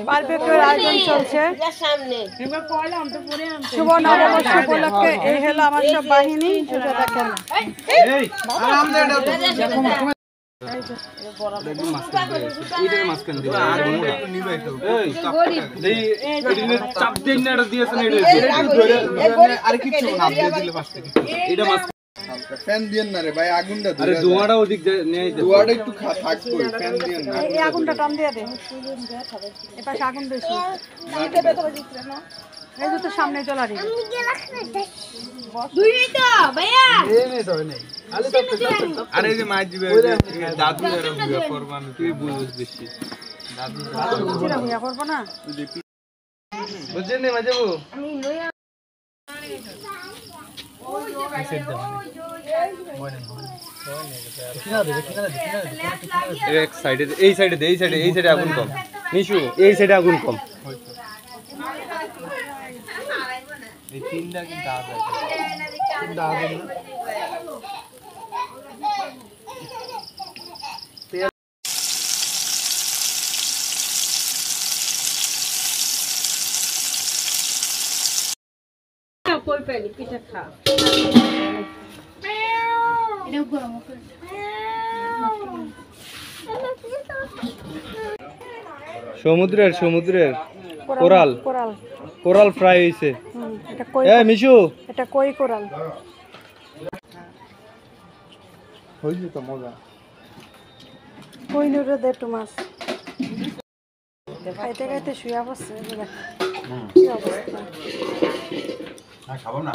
বারবিকিউর আয়োজন চলছে শুভ নববর্ষ উপলক্ষে। এই হলো আমার সব বাহিনী, এটা দেখেন। ফ্যান দিয়েন না রে ভাই, আগুনটা ধরে ধোঁয়াটা ওদিক নিয়ে ধোঁয়াটা একটু থাকবে, ফ্যান দিয়েন না। এই আগুনটা টান দিয়ে দে, এপাশে আগুন বেশি। এই তো সামনে চলে আসি আরে যে মাছ দিবে দাদু এরা বুয়া করব, আমি তুই বুঝিস বেশি দাদু বুঝিরা বুয়া করব না, বুঝছেন না মাঝাবো এক সাইডে, এই সাইডে দে, এই সাইডে, এই সাইডে আগুন কম নিশু, এই সাইডে আগুন কম। এই তিনটা কিন্তু আগুন, তিনটা আগুন না। সমুদ্রের সমুদ্রের কোরাল কোরাল কোরাল ফ্রাই হইছে। এটা কই, এ মিশু এটা কই কোরাল হইছে তো মজা। কই নুরে দে একটু মাছ খাইতে খাইতে শুয়া পড়ছে। কি অবস্থা, খাবো না,